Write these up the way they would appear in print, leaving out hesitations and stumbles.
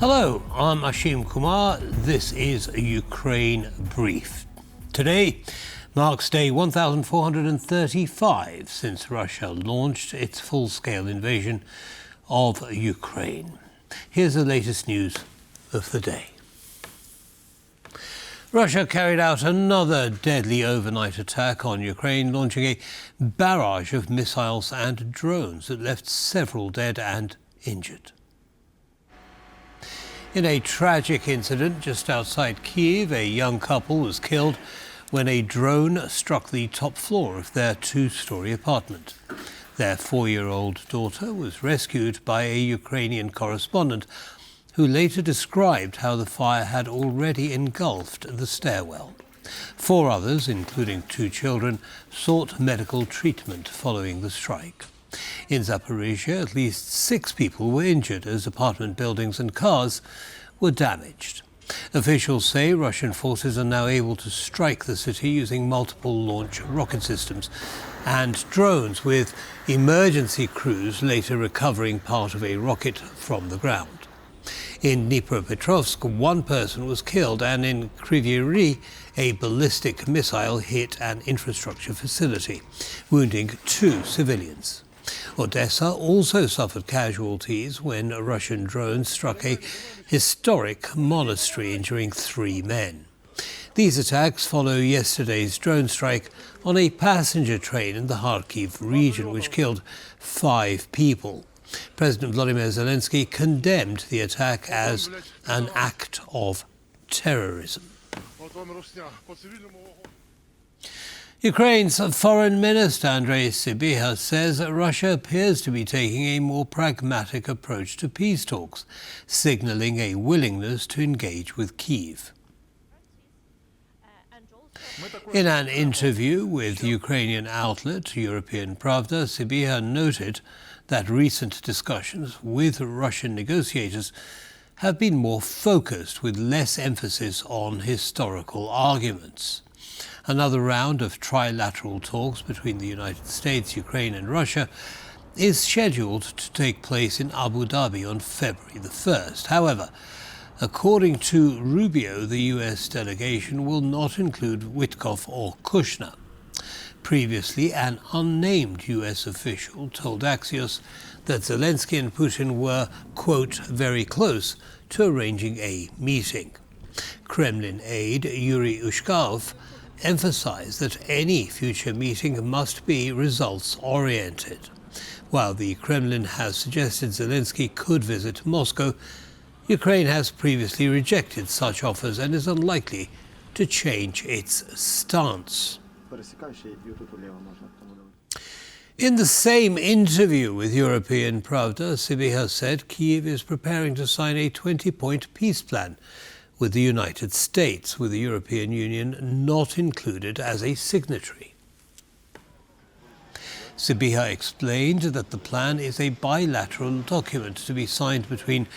Hello, I'm Ashim Kumar. This is Ukraine Brief. Today marks day 1435 since Russia launched its full-scale invasion of Ukraine. Here's the latest news of the day. Russia carried out another deadly overnight attack on Ukraine, launching a barrage of missiles and drones that left several dead and injured. In a tragic incident just outside Kyiv, a young couple was killed when a drone struck the top floor of their two-story apartment. Their 4-year-old daughter was rescued by a Ukrainian correspondent who later described how the fire had already engulfed the stairwell. 4 others, including 2 children, sought medical treatment following the strike. In Zaporizhia, at least 6 people were injured as apartment buildings and cars were damaged. Officials say Russian forces are now able to strike the city using multiple launch rocket systems and drones, with emergency crews later recovering part of a rocket from the ground. In Dnipropetrovsk, 1 person was killed, and in Kryvyi, a ballistic missile hit an infrastructure facility, wounding 2 civilians. Odesa also suffered casualties when Russian drones struck a historic monastery, injuring 3 men. These attacks follow yesterday's drone strike on a passenger train in the Kharkiv region, which killed 5 people. President Volodymyr Zelensky condemned the attack as an act of terrorism. Ukraine's Foreign Minister Andriy Sybiha says that Russia appears to be taking a more pragmatic approach to peace talks, signalling a willingness to engage with Kyiv. In an interview with Ukrainian outlet European Pravda, Sybiha noted that recent discussions with Russian negotiators have been more focused, with less emphasis on historical arguments. Another round of trilateral talks between the United States, Ukraine and Russia is scheduled to take place in Abu Dhabi on February the 1st. However, according to Rubio, the US delegation will not include Witkoff or Kushner. Previously, an unnamed US official told Axios that Zelensky and Putin were, quote, very close to arranging a meeting. Kremlin aide Yuri Ushkov emphasized that any future meeting must be results-oriented. While the Kremlin has suggested Zelensky could visit Moscow, Ukraine has previously rejected such offers and is unlikely to change its stance. In the same interview with European Pravda, Sybiha said Kyiv is preparing to sign a 20-point peace plan with the United States, with the European Union not included as a signatory. Sybiha explained that the plan is a bilateral document to be signed between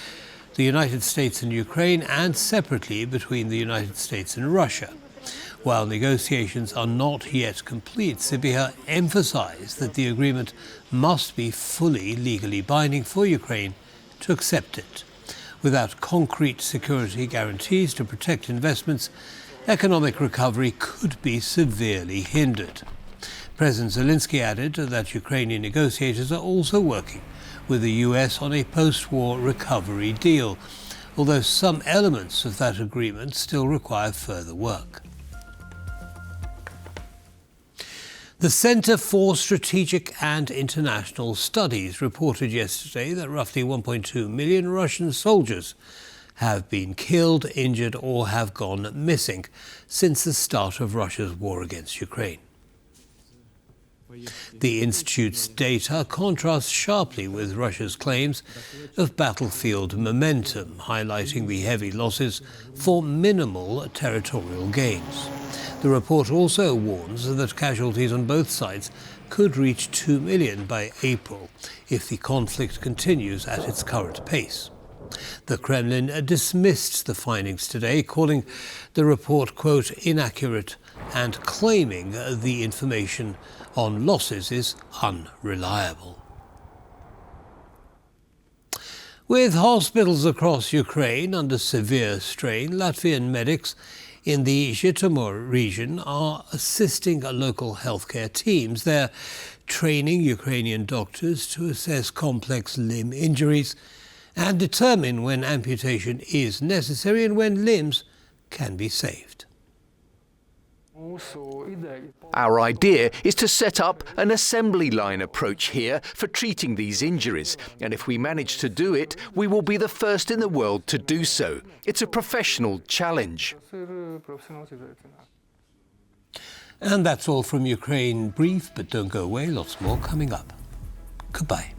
the United States and Ukraine and separately between the United States and Russia. While negotiations are not yet complete, Sybiha emphasized that the agreement must be fully legally binding for Ukraine to accept it. Without concrete security guarantees to protect investments, economic recovery could be severely hindered. President Zelensky added that Ukrainian negotiators are also working with the US on a post-war recovery deal, although some elements of that agreement still require further work. The Center for Strategic and International Studies reported yesterday that roughly 1.2 million Russian soldiers have been killed, injured, or have gone missing since the start of Russia's war against Ukraine. The Institute's data contrasts sharply with Russia's claims of battlefield momentum, highlighting the heavy losses for minimal territorial gains. The report also warns that casualties on both sides could reach 2 million by April if the conflict continues at its current pace. The Kremlin dismissed the findings today, calling the report, quote, inaccurate, and claiming the information on losses is unreliable. With hospitals across Ukraine under severe strain, Latvian medics in the Zhytomyr region are assisting local healthcare teams. They're training Ukrainian doctors to assess complex limb injuries and determine when amputation is necessary and when limbs can be saved. Our idea is to set up an assembly line approach here for treating these injuries, and if we manage to do it, we will be the first in the world to do so. It's a professional challenge. And that's all from Ukraine Brief, but don't go away, lots more coming up. Goodbye.